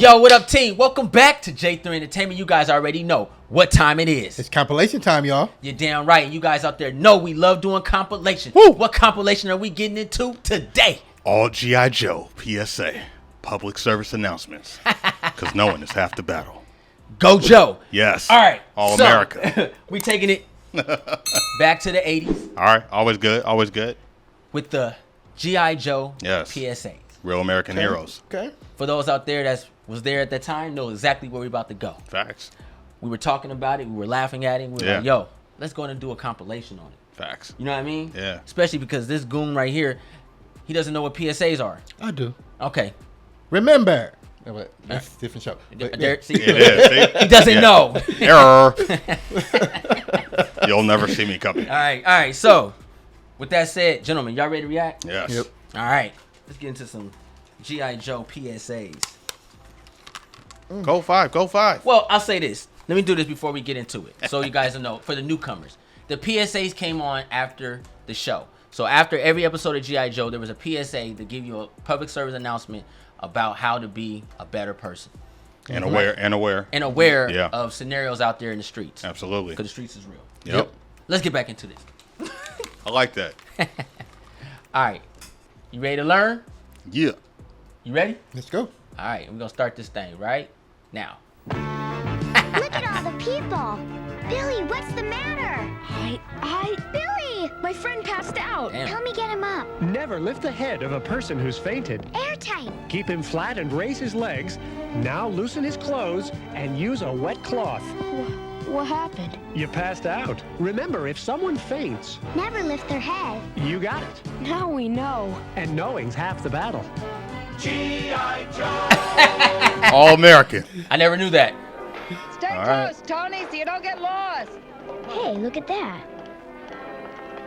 Yo, what up, team? Welcome back to J3 Entertainment. You guys already know what time it is. It's compilation time, y'all. You're damn right. And you guys out there know we love doing compilation. Woo! What compilation are we getting into today? All G.I. Joe, PSA, public service announcements. Because knowing is half the battle. Go Joe. Yes. All right. All America. We taking it back to the 80s. All right. Always good. Always good. With the G.I. Joe PSAs. Real American heroes. Okay. For those out there that was there at that time, know exactly where we're about to go. Facts. We were talking about it. We were laughing at it. We were like, yo, let's go and do a compilation on it. Facts. You know what I mean? Yeah. Especially because this goon right here, he doesn't know what PSAs are. I do. Okay. Remember. Oh, wait, that's a different show. See, It is. See? he doesn't know. Error. You'll never see me coming. All right. So, with that said, gentlemen, y'all ready to react? Yes. Yep. All right. Let's get into some G.I. Joe PSAs. Go 5. Go 5. Well, I'll say this. Let me do this before we get into it, so you guys know. For the newcomers, the PSAs came on after the show. So after every episode of G.I. Joe, there was a PSA to give you a public service announcement about how to be a better person. And aware. Of scenarios out there in the streets. Absolutely. Because the streets is real. Yep. Let's get back into this. I like that. All right. You ready to learn? Yeah. You ready? Let's go. All right. We're going to start this thing right now. Look at all the people. Billy, what's the matter? Billy! My friend passed out. Damn. Help me get him up. Never lift the head of a person who's fainted. Airtight. Keep him flat and raise his legs. Now loosen his clothes and use a wet cloth. What happened? You passed out. Remember, if someone faints, Never lift their head. you got it. Now we know. And knowing's half the battle. All American. I never knew that. Stay All close, right. Tony, so you don't get lost. Hey, look at that.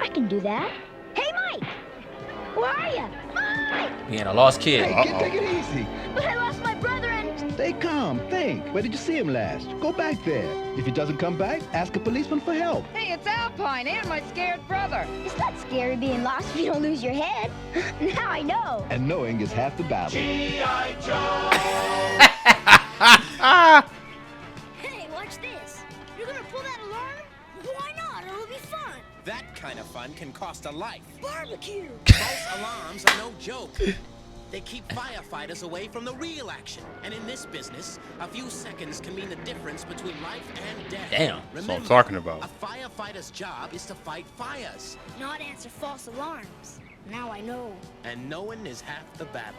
I can do that. Hey, Mike! Where are you? Mike! Being a lost kid. Take it easy. But I lost my brother and... Stay calm. Think. Where did you see him last? Go back there. If he doesn't come back, ask a policeman for help. Hey, it's Alpine and my scared brother. It's not scary being lost if you don't lose your head. Now I know. And knowing is half the battle. Hey, watch this. You're gonna pull that alarm? Why not? It'll be fun. That kind of fun can cost a life. Barbecue. False alarms are no joke. They keep firefighters away from the real action. And in this business, a few seconds can mean the difference between life and death. Damn. That's what I'm talking about. A firefighter's job is to fight fires. Not answer false alarms. Now I know. And knowing is half the battle.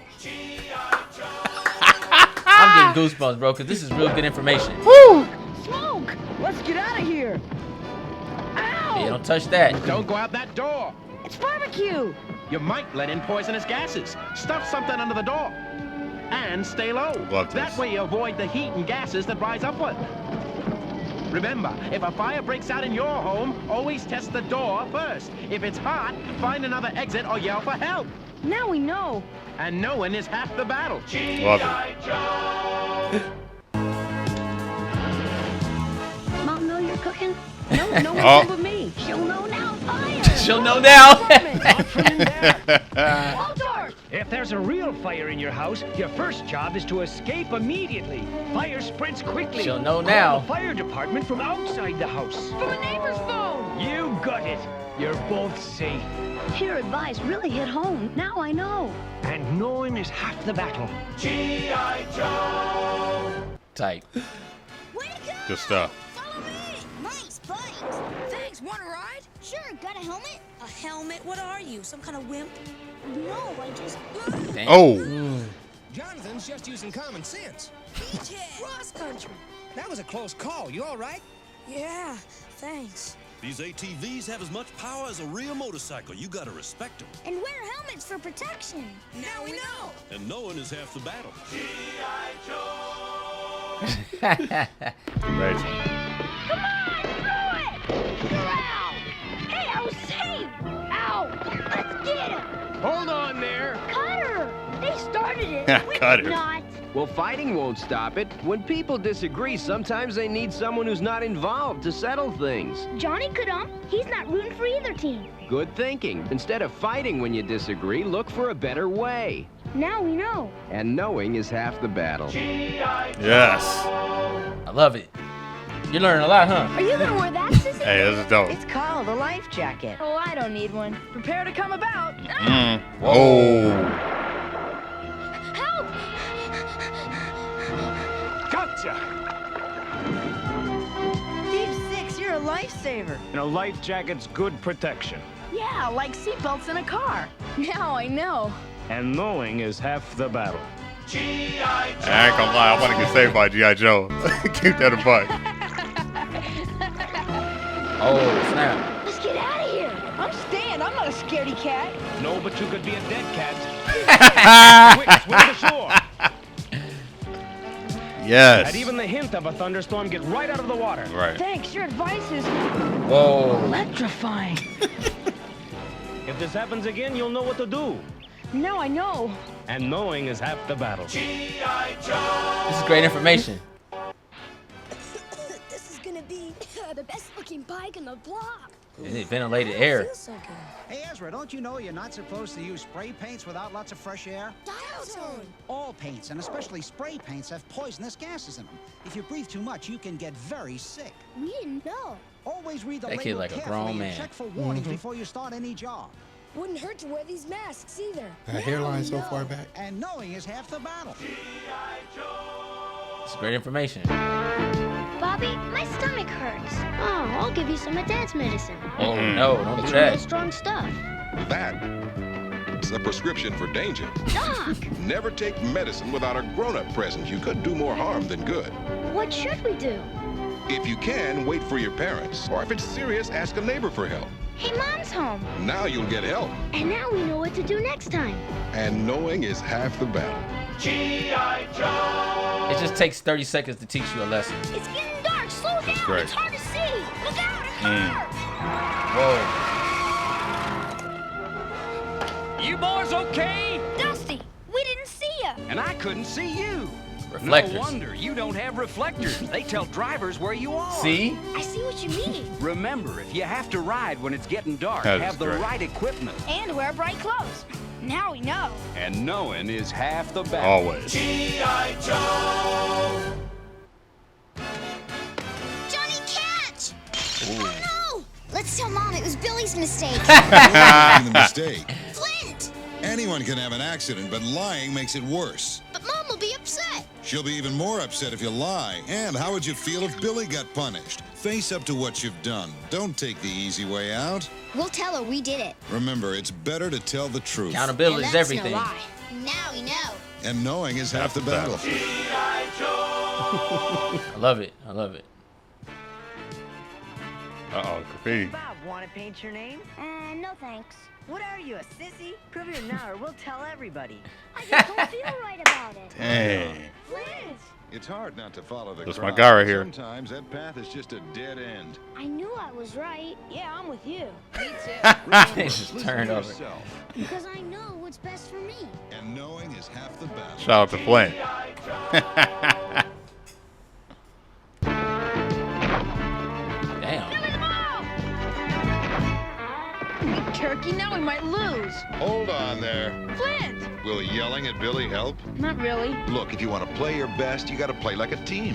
I'm getting goosebumps, bro, because this is real good information. Woo! Smoke! Let's get out of here. Ow! Yeah, don't touch that. Don't go out that door. It's barbecue. You might let in poisonous gases. Stuff something under the door. And stay low. Love this. That way you avoid the heat and gases that rise upward. Remember, if a fire breaks out in your home, always test the door first. If it's hot, find another exit or yell for help. Now we know. And knowing is half the battle. Love it. Mom know you're cooking? No one Oh. but me. She'll know now. Fire! She'll know now. Walter! If there's a real fire in your house, your first job is to escape immediately. Fire spreads quickly. She'll know Call now. the fire department from outside the house. From a neighbor's phone. You got it. You're both safe. Your advice really hit home. Now I know. And knowing is half the battle. Tight. Way to go! Good stuff. Follow me! Nice bikes! Thanks, want a ride? Sure, got a helmet? A helmet? What are you, some kind of wimp? No, I just... Damn. Oh. Jonathan's just using common sense. Beachhead! Cross country! That was a close call. You all right? Yeah, thanks. These ATVs have as much power as a real motorcycle. You gotta respect them. And wear helmets for protection. Now we know! And knowing is half the battle. Amazing. Come on, throw it! Corral! Hey, I was safe! Ow! Let's get him! Hold on there. Cutter! They started it! We Cut did it. not! Well, fighting won't stop it. When people disagree, sometimes they need someone who's not involved to settle things. Johnny could He's not rooting for either team. Good thinking. Instead of fighting when you disagree, look for a better way. Now we know. And knowing is half the battle. Yes. I love it. You're learning a lot, huh? Are you gonna wear that, Sissy? Hey, this is dope. It's called a life jacket. Oh, I don't need one. Prepare to come about. Oh. Help! Gotcha! Steve Six, you're a lifesaver. And a life jacket's good protection. Yeah, like seatbelts in a car. Now I know. And knowing is half the battle. I ain't gonna lie, I want to get saved by G.I. Joe. Keep that a buck. Oh, snap. Let's get out of here. I'm staying. I'm not a scaredy cat. No, but you could be a dead cat. Quick, swim to shore. Yes. At even the hint of a thunderstorm, get right out of the water. Right. Thanks. Your advice is Whoa. electrifying. If this happens again, you'll know what to do. Now I know. And knowing is half the battle. This is great information. This is gonna be the best looking bike in the block. It's ventilated air. Feels so good. Hey, Ezra, don't you know you're not supposed to use spray paints without lots of fresh air? Dial tone. All paints, and especially spray paints, have poisonous gases in them. If you breathe too much, you can get very sick. We didn't know. Always read the That label kid like a carefully grown and man. check for warnings before you start any job. Wouldn't hurt to wear these masks either. That hairline so far back. And knowing is half the battle. It's great information. Bobby, my stomach hurts. Oh, I'll give you some of Dad's medicine. Oh no, don't do It's real that. strong stuff. That's a prescription for danger. Doc, Never take medicine without a grown-up present. You could do more harm than good. what should we do? If you can, wait for your parents. Or if it's serious, ask a neighbor for help. Hey, Mom's home. Now you'll get help. And now we know what to do next time. And knowing is half the battle. It just takes 30 seconds to teach you a lesson. It's getting dark. Slow down. great. It's hard to see. Look out, a car. Whoa. You boys okay? Dusty, we didn't see you. And I couldn't see you. Reflectors. No wonder you don't have reflectors. They tell drivers where you are. See? I see what you mean. Remember, if you have to ride when it's getting dark, That is have the great. right equipment. And wear bright clothes. Now we know. And knowing is half the battle. Always. Johnny Catch! Oh no! Let's tell Mom it was Billy's mistake. The mistake. Flint! Anyone can have an accident, but lying makes it worse. But Mom will be upset. She'll be even more upset if you lie. And how would you feel if Billy got punished? Face up to what you've done. Don't take the easy way out. We'll tell her we did it. Remember, it's better to tell the truth. Accountability And is that's everything. no lie. Now we know. And knowing is half the battle. I love it. I love it. Uh-oh, graffiti. Bob, want to paint your name? No thanks. What are you, a sissy? Prove it now or we'll tell everybody. I just don't feel right about it. Dang. Flint! It's hard not to follow the That's crowd. my guy right here. Sometimes that path is just a dead end. I knew I was right. Yeah, I'm with you. Me He just turned over. Because I know what's best for me. And knowing is half the battle. Shout out to Flint. Damn. Turkey, now we might lose. Hold on there. Flint! Will yelling at Billy help? Not really. Look, if you want to play your best, you got to play like a team.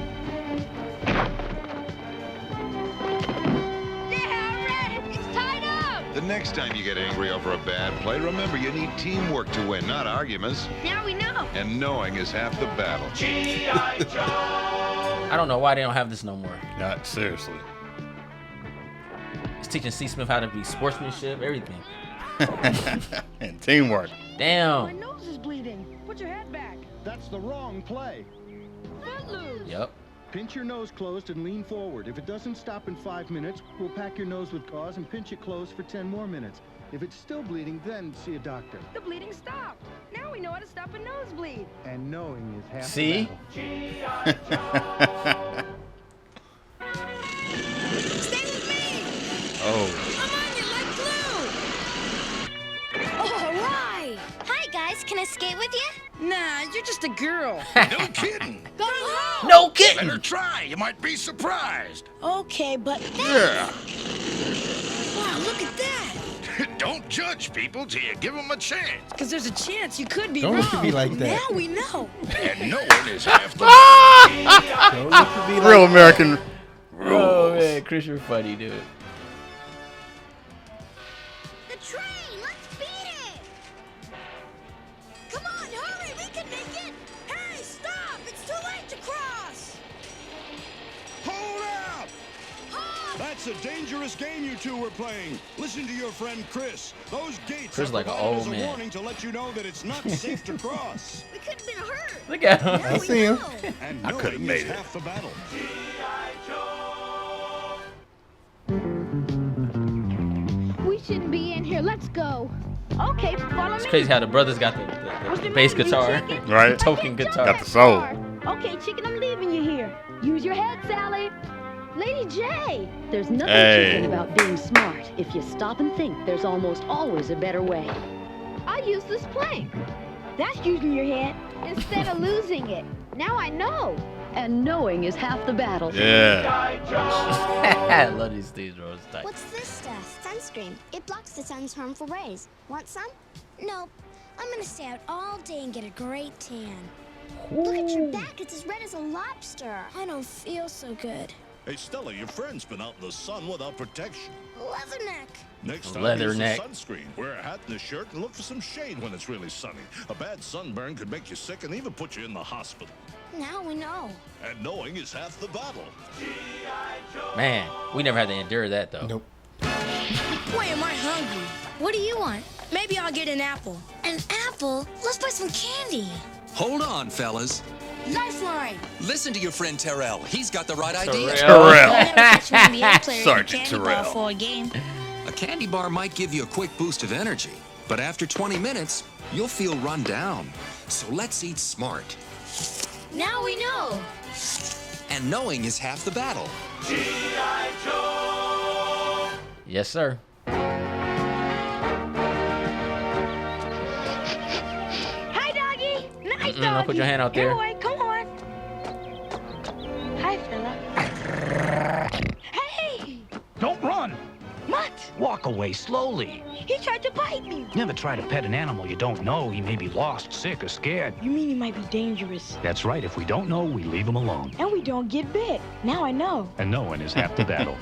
Yeah, Red! It's tied up! The next time you get angry over a bad play, remember you need teamwork to win, not arguments. Now we know. And knowing is half the battle. I don't know why they don't have this no more. Not seriously. It's teaching C. Smith how to be sportsmanship, everything. And teamwork. My Damn. nose is bleeding. Put your head back. That's the wrong play. Footloose. Yep. Pinch your nose closed and lean forward. If it doesn't stop in 5 minutes, we'll pack your nose with gauze and pinch it closed for 10 more minutes. If it's still bleeding, then see a doctor. The bleeding stopped. Now we know how to stop a nosebleed. And knowing is half See? the battle. Stay with me! Oh. I'm on you like glue! All right! Hi, guys. Can I skate with you? Nah, you're just a girl. No kidding. Go home! No kidding. Better try. You might be surprised. Okay, but Yeah. wow, look at that! Don't judge people till you give them a chance. Because there's a chance you could be Don't wrong. look at me like that. Now we know. And knowing is half the Don't look at me like Real that. American rules. Oh man, Chris, you're funny, dude. The train! Let's beat it! Come on, hurry! We can make it! Hey, stop! It's too late to cross! Hold up! That's a dangerous game you two were playing. Listen to your friend Chris. Those gates Chris are like an provided old as a man. warning to let you know that it's not safe to cross. We could have been hurt! Look at him. I see him. And I coulda knowing made is it. half the battle. We shouldn't be in here. Let's go. Okay, follow It's me. crazy how the brothers got the bass guitar, Right? token guitar. Got the soul. Okay, chicken, I'm leaving you here. Use your head, Sally. Lady J. There's nothing Hey. chicken about being smart. If you stop and think, there's almost always a better way. I use this plank. That's using your head instead of losing it. Now I know. And knowing is half the battle. Yeah. I love these things, bro. It's tight. What's this stuff? Sunscreen. It blocks the sun's harmful rays. Want some? Nope. I'm gonna stay out all day and get a great tan. Look at your back. It's as red as a lobster. I don't feel so good. Hey, Stella, your friend's been out in the sun without protection. Leatherneck. Next time, Leather use the neck. sunscreen. Wear a hat and a shirt and look for some shade when it's really sunny. A bad sunburn could make you sick and even put you in the hospital. Now we know. And knowing is half the battle. Man, we never had to endure that though. Nope. Boy, am I hungry. What do you want? Maybe I'll get an apple. An apple? Let's buy some candy. Hold on, fellas. Lifeline. Listen to your friend Terrell. He's got the right idea. Sergeant Terrell. For a game. A candy bar might give you a quick boost of energy, but after 20 minutes, you'll feel run down. So let's eat smart. Now we know. And knowing is half the battle. Yes, sir. Hi, doggy. Nice doggy. Don't put your hand out there. Boy, come on. Hi, fella. Hey. Don't run. What? Walk away slowly. He tried to bite me. Never try to pet an animal you don't know. He may be lost, sick, or scared. You mean he might be dangerous? That's right. If we don't know, we leave him alone. And we don't get bit. Now I know. And knowing is half the battle.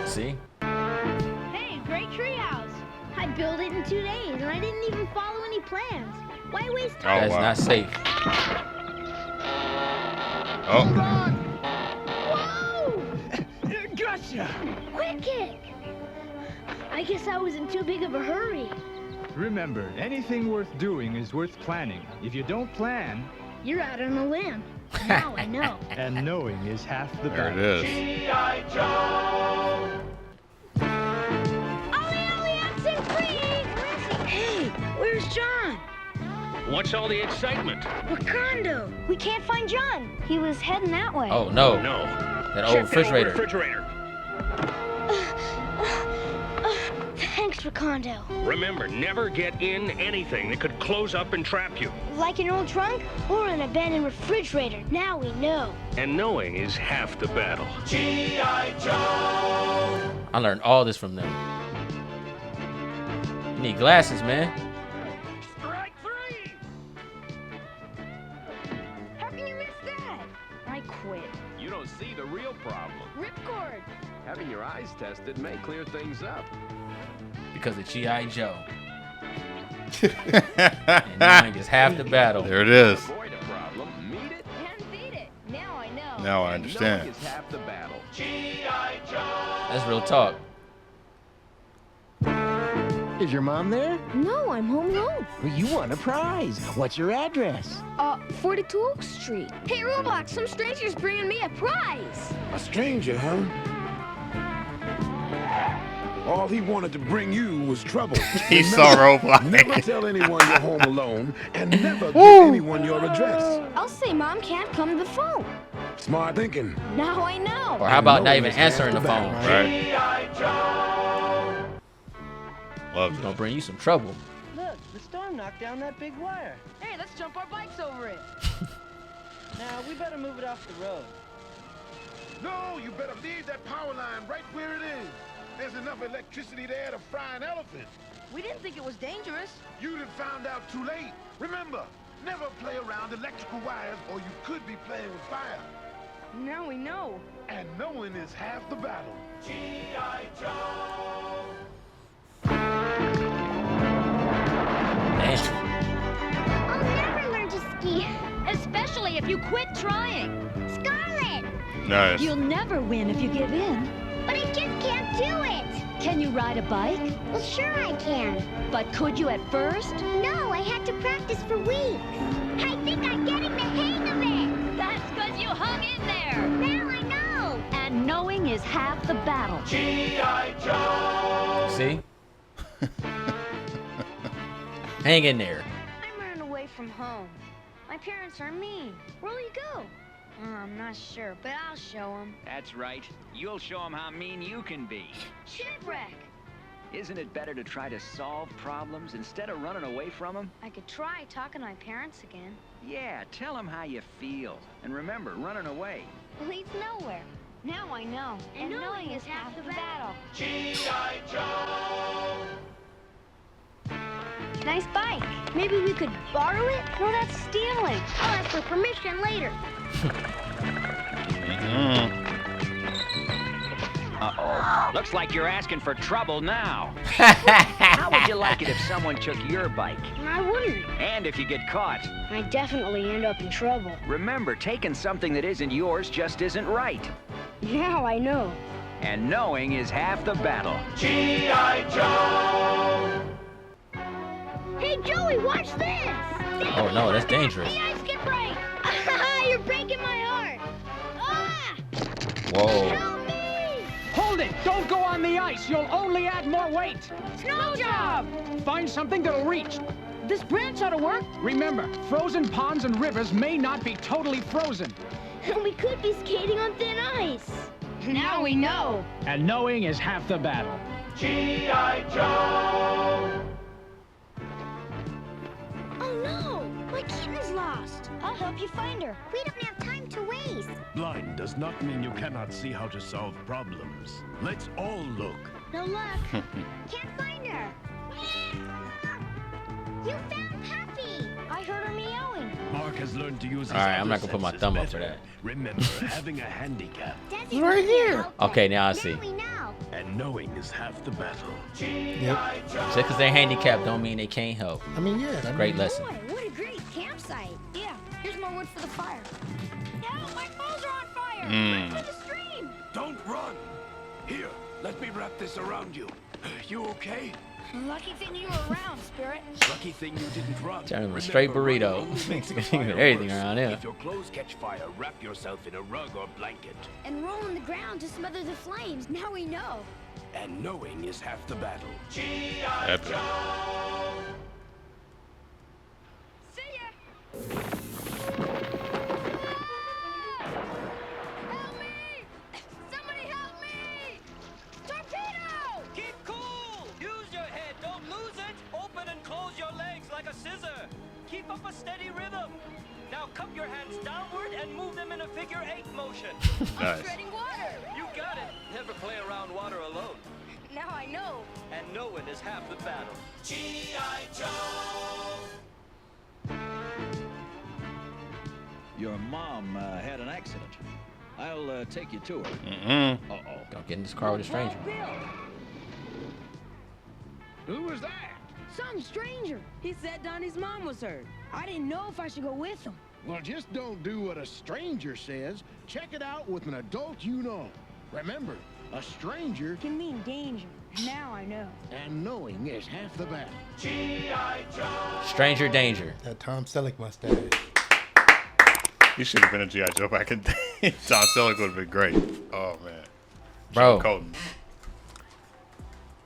See? Hey, great treehouse. I built it in 2 days, and I didn't even follow any plans. Why waste time? That's not safe. Oh. Whoa! Gotcha. Quick kick. I guess I was in too big of a hurry. Remember, anything worth doing is worth planning. If you don't plan, You're out on a limb. Now I know. and knowing is half the There battle. it is. Ollie, Ollie, accent free! Hey, where's John? What's all the excitement? Wakanda. We can't find John. He was heading that way. Oh no. No. That Check old refrigerator. The old refrigerator. Thanks, Wakando. Remember, never get in anything that could close up and trap you. Like an old trunk or an abandoned refrigerator. Now we know. And knowing is half the battle. I learned all this from them. You need glasses, man. Strike three! How can you miss that? I quit. You don't see the real problem. Ripcord. Having your eyes tested may clear things up. Because of G.I. Joe. And knowing is half the battle. There it is. Avoid a problem, meet it, And beat it. Now I know. Now I knowing understand. is half the battle. That's real talk. Is your mom there? No, I'm home alone. Well, you won a prize. What's your address? 42 Oak Street. Hey, Roblox, some stranger's bringing me a prize. A stranger, huh? All he wanted to bring you was trouble. He saw Roblox. Never tell anyone you're home alone, and never give anyone your address. I'll say Mom can't come to the phone. Smart thinking. Now I know. Or how about not even answering the phone? Right. Love It's gonna bring you some trouble. Look, the storm knocked down that big wire. Hey, let's jump our bikes over it. Now, we better move it off the road. No, you better leave that power line right where it is. There's enough electricity there to fry an elephant. We didn't think it was dangerous. You'd have found out too late. Remember, never play around electrical wires or you could be playing with fire. Now we know. And knowing is half the battle. G.I. Joe! I'll never learn to ski. Especially if you quit trying. Scarlet! Nice. You'll never win if you give in. But I just can't do it. Can you ride a bike? Well, sure I can. But could you at first? No, I had to practice for weeks. I think I'm getting the hang of it. That's because you hung in there. Now I know. And knowing is half the battle. G.I. Joe! See? Hang in there. I'm running away from home. My parents are mean. Where'll you go? I'm not sure, but I'll show them. That's right. You'll show them how mean you can be. Shipwreck! Isn't it better to try to solve problems instead of running away from them? I could try talking to my parents again. Yeah, tell them how you feel. And remember, running away. Leads nowhere. Now I know. And knowing is half the battle. G.I. Joe! Nice bike. Maybe we could borrow it? No, that's stealing. I'll ask for permission later. Uh-oh. Looks like you're asking for trouble now. How would you like it if someone took your bike? I wouldn't. And if you get caught? I'd definitely end up in trouble. Remember, taking something that isn't yours just isn't right. Now I know. And knowing is half the battle. G.I. Joe! Hey, Joey, watch this! Oh no, that's dangerous. The ice can break! You're breaking my heart! Ah! Whoa. Help me! Hold it! Don't go on the ice! You'll only add more weight! Snow job! Find something that'll reach. This branch ought to work. Remember, frozen ponds and rivers may not be totally frozen. We could be skating on thin ice. Now we know. And knowing is half the battle. G.I. Joe! Oh no! My kitten's lost. I'll help you find her. We don't have time to waste. Blind does not mean you cannot see how to solve problems. Let's all look. No luck. Can't find her. You found Puppy. I heard her meowing. Mark has learned to use his All right, I'm other not gonna put my senses thumb up better. for that. Remember, having a handicap. Right here. Okay, now I see. Now we know. And knowing is half the battle. Yep. Just because they're handicapped don't mean they can't help. I mean, yeah. I Great mean, lesson. Boy, what a great campsite. Yeah, here's more wood for the fire. Help, my clothes are on fire. Mm. Run to the stream. Don't run. Here, let me wrap this around you. You okay? Lucky thing you were around, Spirit. Lucky thing you didn't run. Turn him a straight burrito. Makes everything around here. If your clothes catch fire, wrap yourself in a rug or blanket. And roll on the ground to smother the flames. Now we know. And knowing is half the battle. Epic. See ya. Help me! Somebody help me! Torpedo! Keep cool! Use your head, don't lose it! Open and close your legs like a scissor. Keep up a steady rhythm. Now cup your hands downward and move them in a figure-8 motion. Nice. Treading water. You got it. Never play around water alone. Now I know. And knowing is half the battle. G.I. Joe! Your mom had an accident. I'll take you to her. Mm-hmm. Uh-oh. Don't get in this car with a stranger. Who was that? Some stranger. He said Donnie's mom was hurt. I didn't know if I should go with him. Well, just don't do what a stranger says. Check it out with an adult you know. Remember, a stranger Can mean danger. Now I know. and knowing is half the battle. Stranger danger. That Tom Selleck mustache. He should have been a G.I. Joe back in the day. Tom Selleck would have been great. Oh, man. Bro. Joe Colton.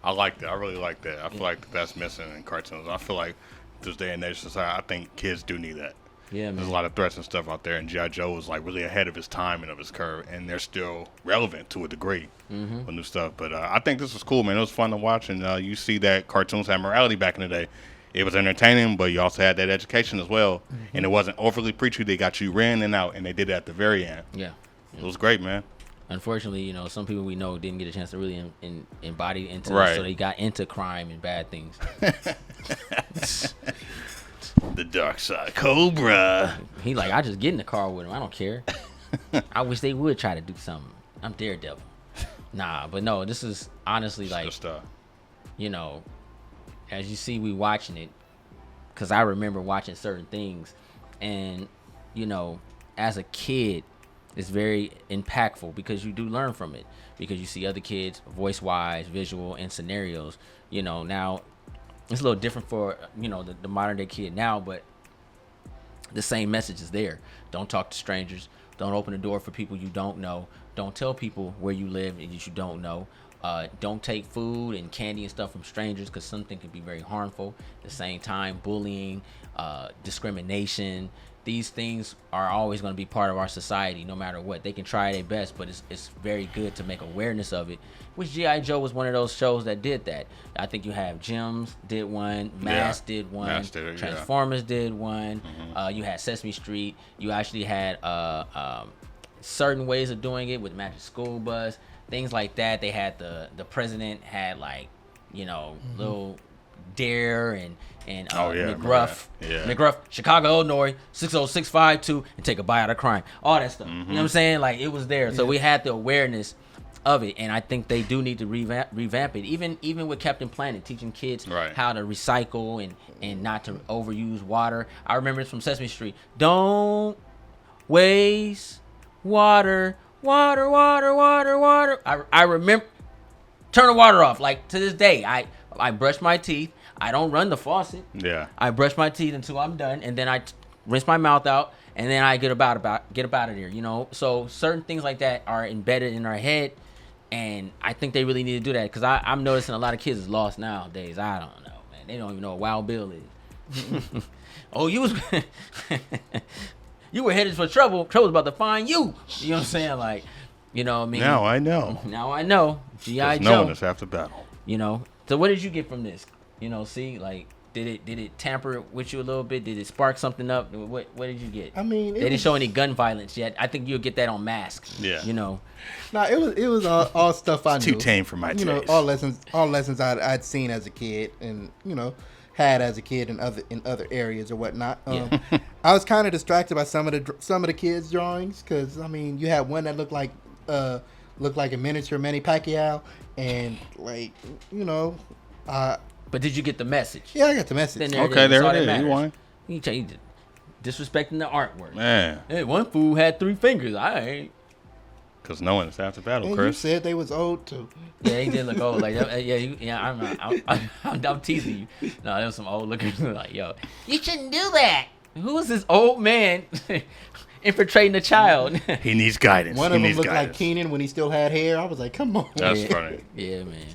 I like that. I really like that. I feel like that's missing in cartoons. I feel like this day and age society, I think kids do need that. Yeah, man. There's a lot of threats and stuff out there, and G.I. Joe was like really ahead of his time and of his curve, and they're still relevant to a degree with new stuff. But I think this was cool, man. It was fun to watch, and you see that cartoons had morality back in the day. It was entertaining, but you also had that education as well, and it wasn't overly preachy. They got you in and out, and they did it at the very end. Yeah. It was great, man. Unfortunately, you know, some people we know didn't get a chance to really embody into Right. it, so they got into crime and bad things. The dark side, Cobra. He like, I just get in the car with him. I don't care. I wish they would try to do something. I'm Daredevil. Nah, but no, this is honestly like, you know, as you see, we watching it, because I remember watching certain things, and you know, as a kid, it's very impactful because you do learn from it, because you see other kids voice wise, visual, and scenarios. You know, now it's a little different for, you know, the modern day kid now, but the same message is there. Don't talk to strangers. Don't open the door for people you don't know. Don't tell people where you live and that you don't know. Don't take food and candy and stuff from strangers, because something can be very harmful. At the same time, bullying, discrimination, these things are always going to be part of our society no matter what. They can try their best, but it's very good to make awareness of it, which G.I. Joe was one of those shows that did that. I think you have Gems did one, Mask did one, Mask did it, Transformers did one, you had Sesame Street, you actually had certain ways of doing it with Magic School Bus, things like that. They had the president had, like, you know, little Dare and McGruff, McGruff, Chicago, Illinois, 60652, and take a bite out of crime, all that stuff. You know what I'm saying? Like, it was there, so we had the awareness of it, and I think they do need to revamp it. Even with Captain Planet, teaching kids how to recycle and not to overuse water. I remember it's from Sesame Street. Don't waste water. I remember. Turn the water off. Like, to this day, I brush my teeth. I don't run the faucet. Yeah. I brush my teeth until I'm done, and then I rinse my mouth out, and then I get up out of there. You know, so certain things like that are embedded in our head, and I think they really need to do that, because I'm noticing a lot of kids is lost nowadays. I don't know, man. They don't even know what Wild Bill is. Oh, you was you were headed for trouble. Trouble's about to find you. You know what I'm saying? Like, you know what I mean? Now I know. Now I know. G.I. Joe. Knowing is half the battle. You know. So what did you get from this? You know, see, like, did it tamper with you a little bit? Did it spark something up? What did you get? I mean, they didn't show any gun violence yet. I think you'll get that on Mask. Yeah. You know. Nah, it was all stuff I knew. Too tame for my taste. You know, all lessons I'd seen as a kid, and, you know, had as a kid in other areas or whatnot. I was kind of distracted by some of the kids' drawings, because I mean, you had one that looked like a miniature Manny Pacquiao, and, like, you know, but did you get the message? Yeah, I got the message. There it is. You won. You disrespecting the artwork. Man. Hey, one fool had 3 fingers. I ain't. Because knowing it's after battle, and Chris. You said they was old too. Yeah, they did look old. Like, I'm teasing you. No, there was some old looking. Like, yo, you shouldn't do that. Who is this old man infiltrating a child? He needs guidance. One of them looked like Keenan when he still had hair. I was like, come on. That's funny. Yeah, man.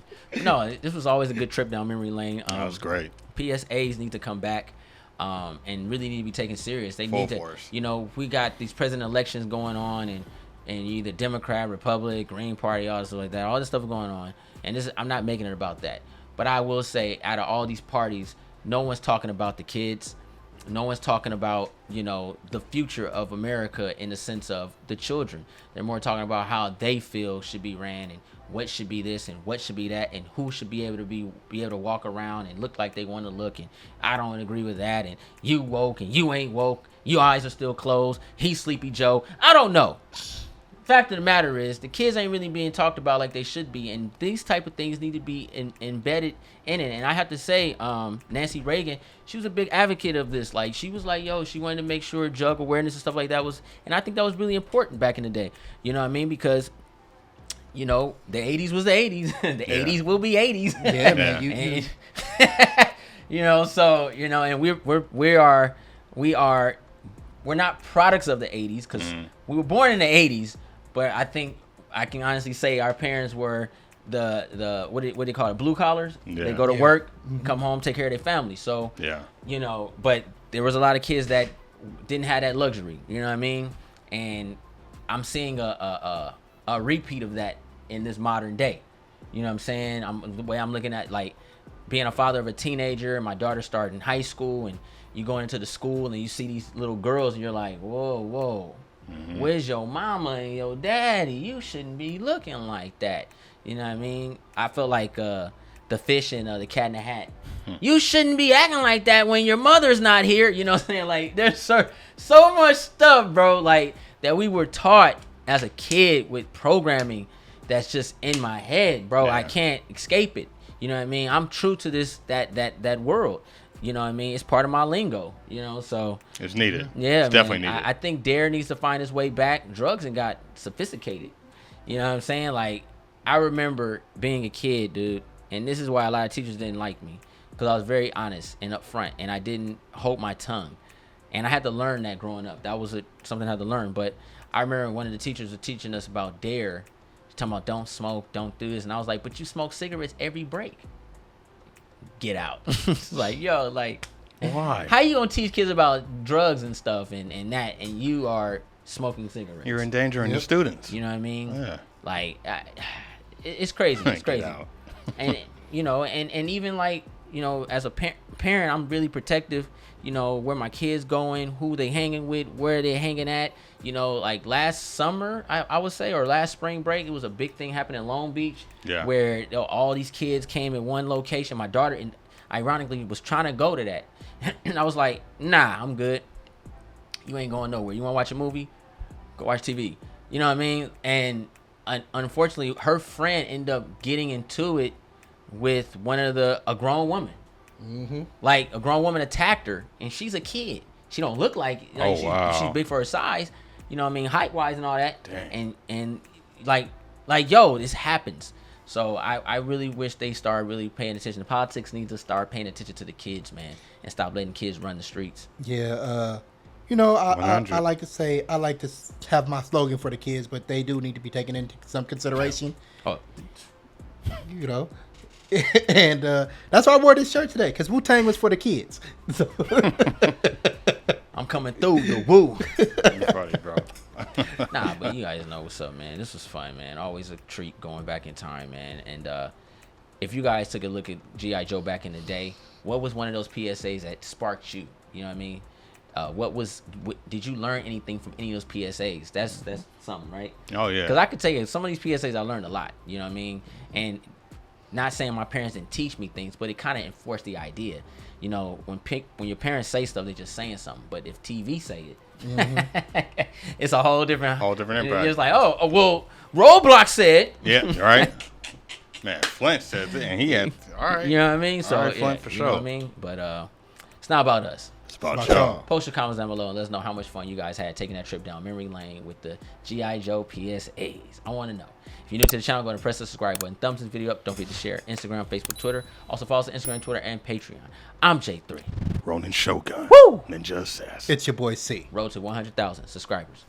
No, this was always a good trip down memory lane. That was great. PSAs need to come back, and really need to be taken serious. They need to, you know, we got these president elections going on, and either Democrat, Republic, Green Party, all this stuff like that. All this stuff going on, and I'm not making it about that. But I will say, out of all these parties, no one's talking about the kids. No one's talking about, you know, the future of America in the sense of the children. They're more talking about how they feel should be ran, and what should be this and what should be that, and who should be able to walk around and look like they want to look, and I don't agree with that, and you woke and you ain't woke, your eyes are still closed, he's Sleepy Joe. I don't know. Fact of the matter is, the kids ain't really being talked about like they should be, and these type of things need to be embedded in it. And I have to say, Nancy Reagan, she was a big advocate of this. Like, she was like, yo, she wanted to make sure drug awareness and stuff like that was, and I think that was really important back in the day. You know what I mean? Because, you know, the 80s was the 80s. The 80s will be 80s. Yeah, man. You know, so, you know, and we're not products of the 80s, because we were born in the 80s, but I think I can honestly say our parents were the what do they call it, blue collars. Yeah. They go to work, come home, take care of their family. So you know, but there was a lot of kids that didn't have that luxury. You know what I mean? And I'm seeing a repeat of that in this modern day. You know what I'm saying? The way I'm looking at, like, being a father of a teenager, and my daughter starting high school, and you going into the school and you see these little girls and you're like, whoa. Where's your mama and your daddy? You shouldn't be looking like that. You know what I mean? I feel like the fish and the Cat in the Hat. You shouldn't be acting like that when your mother's not here. You know what I'm saying? Like, there's so much stuff, bro, like, that we were taught as a kid with programming that's just in my head, bro. I can't escape it. You know what I mean? I'm true to that world. You know what I mean? It's part of my lingo, you know, so. It's needed. Yeah, it's definitely needed. I think Dare needs to find his way back. Drugs and got sophisticated. You know what I'm saying? Like, I remember being a kid, dude, and this is why a lot of teachers didn't like me, because I was very honest and upfront, and I didn't hold my tongue. And I had to learn that growing up. That was something I had to learn. But I remember one of the teachers was teaching us about Dare, talking about don't smoke, don't do this. And I was like, but you smoke cigarettes every break. Get out. It's like, yo, like, why? How you gonna teach kids about drugs and stuff and that, and you are smoking cigarettes? You're endangering the students. You know what I mean? Yeah. Like, it's crazy. It's crazy. And you know, and even like, you know, as a parent, I'm really protective. You know, where my kids going, who they hanging with, where they hanging at. You know, like last summer, I would say, or last spring break, it was a big thing happening in Long Beach, where all these kids came in one location. My daughter, ironically, was trying to go to that. And I was like, nah, I'm good. You ain't going nowhere. You want to watch a movie? Go watch TV. You know what I mean? And unfortunately, her friend ended up getting into it with a grown woman. Mm-hmm. Like, a grown woman attacked her, and she's a kid. She don't look like she's big for her size. You know what I mean? Height-wise and all that. Dang. And like, yo, this happens. So I really wish they start really paying attention. The politics needs to start paying attention to the kids, man, and stop letting kids run the streets. Yeah, you know, I like to say, I like to have my slogan for the kids, but they do need to be taken into some consideration. You know, and that's why I wore this shirt today, because Wu-Tang was for the kids. So. I'm coming through the woo. You're funny, bro. Nah, but you guys know what's up, man. This was fun, man. Always a treat going back in time, man. And if you guys took a look at G.I. Joe back in the day, what was one of those PSAs that sparked you? You know what I mean? Did you learn anything from any of those PSAs? That's something, right? Oh, yeah. Because I could tell you, some of these PSAs I learned a lot. You know what I mean? And not saying my parents didn't teach me things, but it kind of enforced the idea. You know, when your parents say stuff, they're just saying something. But if TV say it, it's a whole different impact. It's like, oh, well, Roblox said. Yeah, right. Man, Flint said it, and he had, all right. You know what I mean? So, all right, Flint, for sure. You know what I mean? But it's not about us. It's about y'all. Post your comments down below and let us know how much fun you guys had taking that trip down memory lane with the G.I. Joe PSAs. I want to know. If you're new to the channel, go ahead and press the subscribe button. Thumbs this video up. Don't forget to share. Instagram, Facebook, Twitter. Also follow us on Instagram, Twitter, and Patreon. I'm J3. Ronin Shogun. Woo! Ninja Assassin. It's your boy C. Road to 100,000 subscribers.